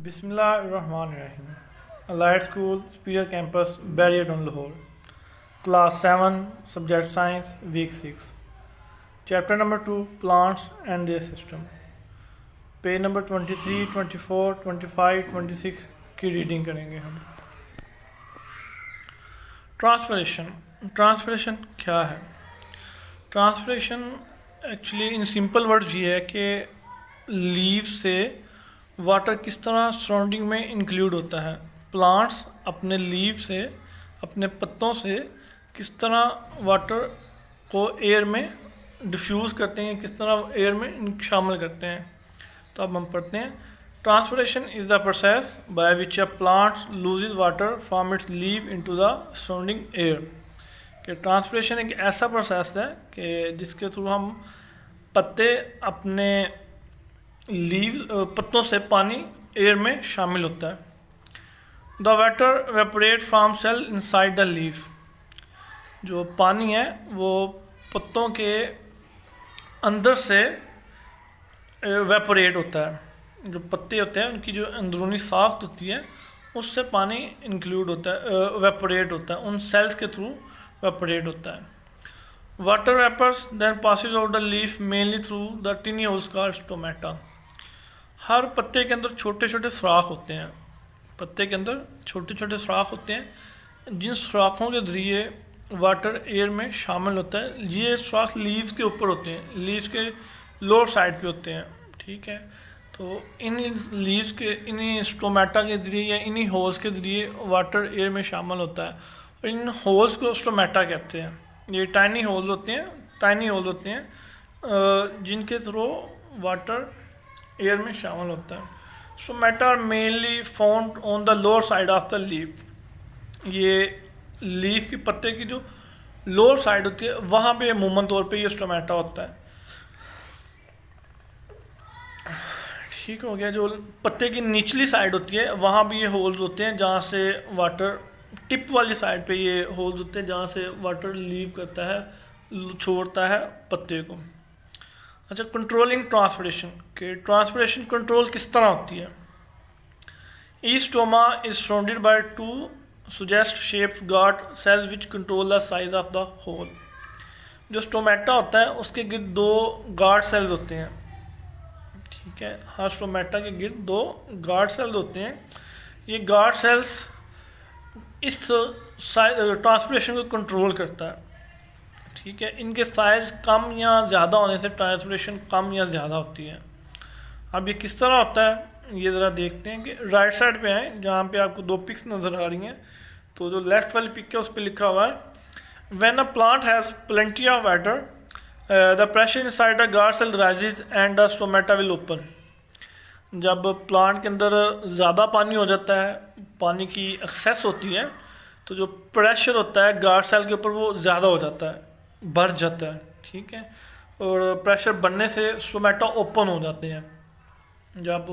बिस्मिल्लाहिर्रहमानिर्रहीम। Allied school spear campus barrier down Lahore, class 7, subject science, week 6, chapter number 2, plants and their system. Page number 23, 24, 25, 26 की reading करेंगे हम। Transpiration क्या है? Transpiration actually in simple words ये है कि लीव से वाटर किस तरह सराउंडिंग में इंक्लूड होता है। प्लांट्स अपने लीव से, अपने पत्तों से किस तरह वाटर को एयर में डिफ्यूज़ करते हैं, किस तरह एयर में शामिल करते हैं। तो अब हम पढ़ते हैं। Transpiration is the process by which a plant loses water from its leave into the surrounding air. कि ट्रांसपिरेशन एक ऐसा प्रोसेस है कि जिसके थ्रू हम पत्ते अपने पत्तों से पानी एयर में शामिल होता है। The water evaporate from cell inside the leaf. जो पानी है वो पत्तों के अंदर से वेपोरेट होता है। जो पत्ते होते हैं उनकी जो अंदरूनी साफ्त होती है उससे पानी इंक्लूड होता है, वेपोरेट होता है, उन सेल्स के थ्रू वेपोरेट होता है। Water vapours then passes out the leaf mainly through the tiny holes called stomata. हर पत्ते के अंदर छोटे छोटे सुराख होते हैं। पत्ते के अंदर छोटे छोटे सुराख होते हैं, जिन सुराखों के जरिए वाटर एयर में शामिल होता है। ये सुराख लीव्स के ऊपर होते हैं, लीव्स के लोअर साइड पे होते हैं। ठीक है, तो इन लीव्स के, इन्हीं स्टोमेटा के जरिए या इन्हीं होल्स के जरिए वाटर एयर में शामिल होता है। और इन होल्स को स्टोमेटा कहते हैं। ये टाइनी होल्स होते हैं जिनके थ्रू वाटर एयर में शामिल होता है। Stomata are mainly found on the lower side of the leaf. ये लीफ की पत्ते की जो लोअर साइड होती है वहाँ पे अमूमन तौर पे ये स्टोमेटा होता है। ठीक हो गया। जो पत्ते की निचली साइड होती है वहाँ भी ये होल्स होते हैं, जहाँ से वाटर, टिप वाली साइड पे ये होल्स होते हैं जहाँ से वाटर लीव करता है, छोड़ता है पत्ते को। अच्छा, कंट्रोलिंग ट्रांसपिरेशन के ट्रांसपिरेशन कंट्रोल किस तरह होती है? Each stoma is surrounded by 2 sausage shaped guard cells which control the size of the hole. जो स्टोमेटा होता है उसके गिर्द 2 गार्ड सेल्स होते हैं। ठीक है, हर स्टोमेटा के गिर्द 2 गार्ड सेल्स होते हैं। ये गार्ड सेल्स इस ट्रांसपिरेशन को कंट्रोल करता है। ठीक है, इनके साइज कम या ज़्यादा होने से ट्रांसपिरेशन कम या ज़्यादा होती है। अब ये किस तरह होता है ये ज़रा देखते हैं। कि राइट साइड पे है जहाँ पे आपको 2 पिक्स नज़र आ रही हैं। तो जो लेफ्ट वाली पिक है उस पर लिखा हुआ है when a plant has plenty of water the pressure inside the guard cell rises and the stomata will open. जब प्लांट के अंदर ज़्यादा पानी हो जाता है, पानी की एक्सेस होती है, तो जो प्रेशर होता है गार्ड सेल के ऊपर वो ज़्यादा हो जाता है, बढ़ जाता है। ठीक है, और प्रेशर बढ़ने से स्टोमेटा ओपन हो जाते हैं। जब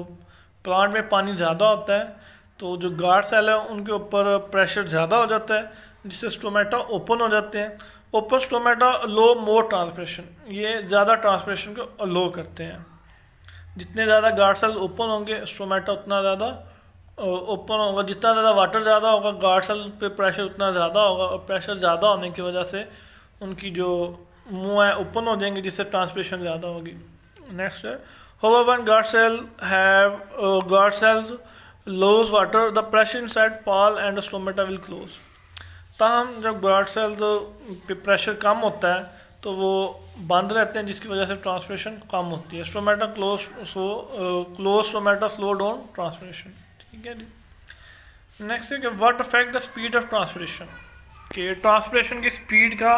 प्लांट में पानी ज़्यादा होता है तो जो गार्ड सेल है उनके ऊपर प्रेशर ज़्यादा हो जाता है, जिससे स्टोमेटा ओपन हो जाते हैं। ओपन स्टोमेटा लो मोर ट्रांसपिरेशन, ये ज़्यादा ट्रांसपिरेशन को लो करते हैं। जितने ज़्यादा गार्ड सेल ओपन होंगे स्टोमेटा उतना ज़्यादा ओपन होगा। जितना ज़्यादा वाटर ज़्यादा होगा गार्ड सेल पे प्रेशर उतना ज़्यादा होगा, और प्रेशर ज़्यादा होने की वजह से उनकी जो मुंह है ओपन हो जाएंगे, जिससे ट्रांसपिरेशन ज़्यादा होगी। नेक्स्ट है when guard cells lose water the pressure inside fall and stomata will close. ताहम जब गार्ड सेल पे प्रेशर कम होता है तो वो बंद रहते हैं, जिसकी वजह से ट्रांसपिरेशन कम होती है। Stomata close stomata slow down transpiration. ठीक है जी। नेक्स्ट है कि what affect the speed of transpiration. कि ट्रांसपिरेशन की स्पीड का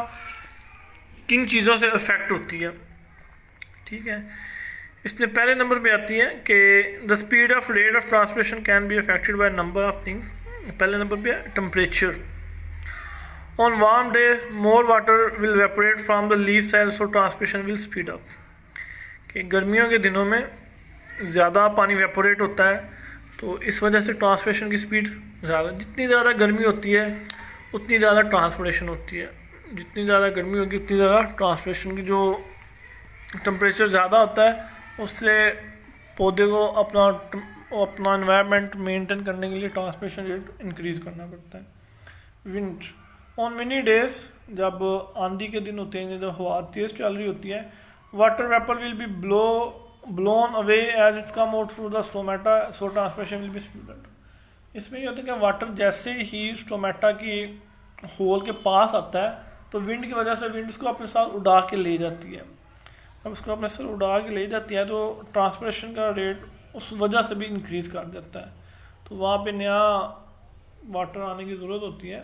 किन चीज़ों से इफेक्ट होती है। ठीक है, इसमें पहले नंबर पे आती है कि the speed of rate of transpiration can be affected by number of things. पहले नंबर पे temperature. On warm day more water will evaporate from the leaf cells, so transpiration will speed up. कि गर्मियों के दिनों में ज़्यादा पानी evaporate होता है, तो इस वजह से ट्रांसपिरेशन की स्पीड ज़्यादा, जितनी ज़्यादा गर्मी होती है उतनी ज़्यादा ट्रांसपिरेशन होती है। जितनी ज़्यादा गर्मी होगी उतनी ज़्यादा ट्रांसपिरेशन की, जो टेम्परेचर ज़्यादा होता है उससे पौधे को अपना अपना एनवायरनमेंट मेंटेन करने के लिए ट्रांसमिशन रेट इंक्रीज़ करना पड़ता है। विंड ऑन विनी डेज, जब आंधी के दिन होते हैं, जब हवा तेज़ चल रही होती है, water vapour will be blown away as it come out through the stomata, so transmission will be speeded. इसमें ये होता है कि वाटर जैसे ही स्टोमेटा की होल के पास आता है तो विंड की वजह से विंड उसको अपने साथ उड़ा के ले जाती है। अब उसको अपने साथ उड़ा के ले जाती है तो ट्रांसमिशन का रेट उस वजह से भी इंक्रीज़ कर देता है। तो वहाँ पे नया वाटर आने की ज़रूरत होती है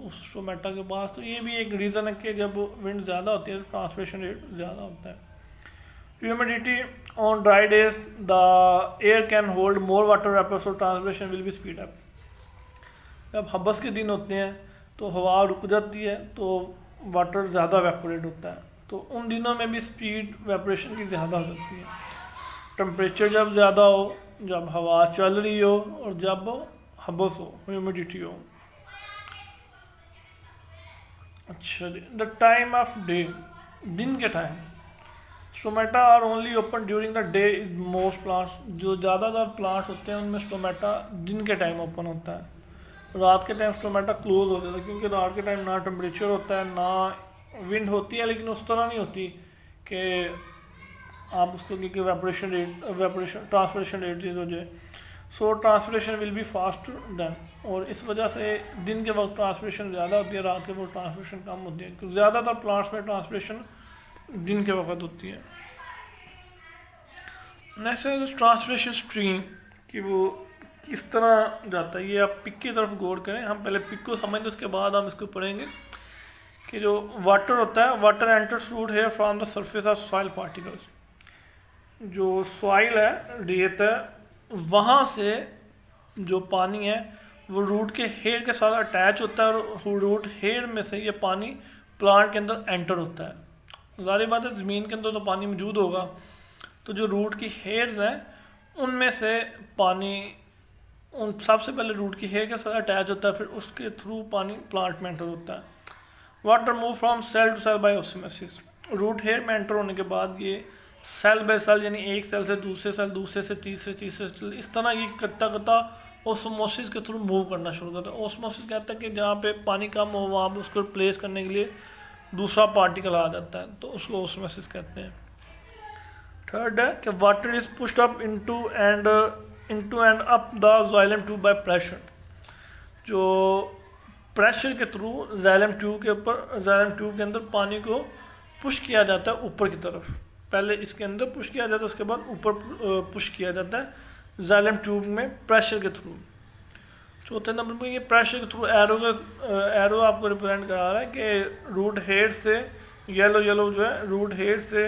उस स्टोमेटा के पास। तो ये भी एक रीज़न है कि जब विंड ज़्यादा होती है तो ट्रांसमिशन रेट ज़्यादा होता है। Humidity on dry days the air can hold more water vapour, so transmission will B speed up. जब हब्बस के दिन होते हैं तो हवा रुक जाती है तो वाटर ज़्यादा वेपोरेट होता है, तो उन दिनों में भी स्पीड वेपोरेशन की ज़्यादा हो जाती है। टेम्परेचर जब ज़्यादा हो, जब हवा चल रही हो और जब हब्बस हो, ह्यूमिडिटी हो। अच्छा जी, द टाइम ऑफ डे, दिन के time. Stomata are only open during the day is most plants, जो ज़्यादातर प्लांट्स होते हैं उनमें स्टोमेटा दिन के टाइम ओपन होता है। रात के टाइम स्टोमेटा क्लोज हो जाता है, क्योंकि रात के टाइम ना टेम्परेचर होता है ना विंड होती है, लेकिन उस तरह नहीं होती कि आप उसको क्योंकि वेपोरेशन ट्रांसपिरेशन रेट चीज़ हो जाए। So transpiration will be fast then, और इस वजह से दिन के वक्त ट्रांसपिरेशन ज़्यादा होती है, रात के वक्त ट्रांसपिरेशन कम होती है, क्योंकि ज़्यादातर प्लांट्स में ट्रांसपिरेशन दिन के वक्त होती है। नेक्स्ट है ट्रांसपिरेशन स्ट्रीम, कि वो किस तरह जाता है। ये आप पिक की तरफ गौर करें, हम पहले पिक को समझ लें, उसके बाद हम इसको पढ़ेंगे कि जो वाटर होता है, water enters root hair from the surface of soil particles. जो सॉइल है, रेत है, वहाँ से जो पानी है वो रूट के हेयर के साथ अटैच होता है, और रूट हेयर में से ये पानी प्लांट के अंदर एंटर होता है। ज़ाहिर बात है ज़मीन के अंदर तो पानी मौजूद होगा, तो जो रूट की हेयर्स हैं उनमें से पानी उन सबसे पहले रूट की हेयर के साथ अटैच होता है, फिर उसके थ्रू पानी प्लांट में एंटर होता है। Water move from cell to cell by osmosis. Root hair में एंटर होने के बाद ये सेल बाय सेल, यानी एक सेल से दूसरे सेल, दूसरे से तीसरे, तीसरे सेल, इस तरह ये करता करता ऑस्मोसिस के थ्रू मूव करना शुरू करता है। ऑस्मोसिस कहता है कि जहाँ पे पानी कम हो वहाँ पर उसको रिप्लेस करने के लिए दूसरा पार्टिकल आ जाता है, तो उसको ऑस्मोसिस कहते हैं। थर्ड है कि water is pushed up into and up the xylem tube by pressure. जो प्रेशर के थ्रू जाइलम ट्यूब के ऊपर, जाइलम ट्यूब के अंदर पानी को पुश किया जाता है ऊपर की तरफ। पहले इसके अंदर पुश किया जाता है, उसके बाद ऊपर पुश किया जाता है जाइलम ट्यूब में प्रेशर के थ्रू। चौथे नंबर पर ये प्रेशर के थ्रू एरो आपको रिप्रेजेंट करा रहा है कि रूट हेड से येलो जो है, रूट हेड से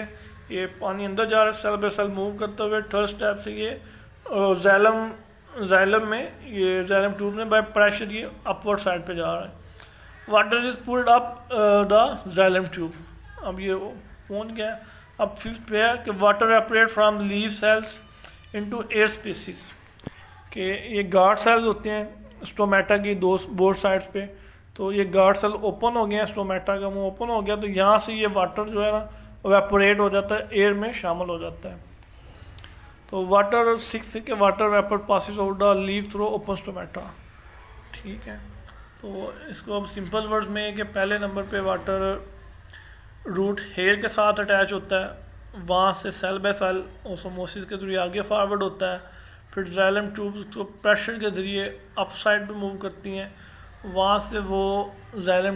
ये पानी अंदर जा रहा है, सेल बाय सेल मूव करते हुए। थर्ड स्टेप से ये जाइलम में, ये जाइलम ट्यूब में बाय प्रेशर ये अपवर्ड साइड पे जा रहा है। Water is pulled up the xylem tube. अब ये पहुंच गया। अब फिफ्थ पे है कि water evaporate from leave cells into air spaces, कि ये गार्ड सेल्स होते हैं स्टोमेटा की बोथ साइड्स पे, तो ये गार्ड सेल ओपन हो गए हैं, स्टोमेटा का मुंह ओपन हो गया, तो यहाँ से ये वाटर जो है ना एवपोरेट हो जाता है, एयर में शामिल हो जाता है। तो वाटर सिक्स के water vapour passes out the leave through open stomata. ठीक है, तो इसको अब सिंपल वर्ड्स में कि पहले नंबर पे वाटर रूट हेयर के साथ अटैच होता है, वहाँ से सेल बाय सेल ऑस्मोसिस के जरिए आगे फॉरवर्ड होता है, फिर जाइलम ट्यूब को प्रेशर के ज़रिए अप साइड पे मूव करती हैं, वहाँ से वो जाइलम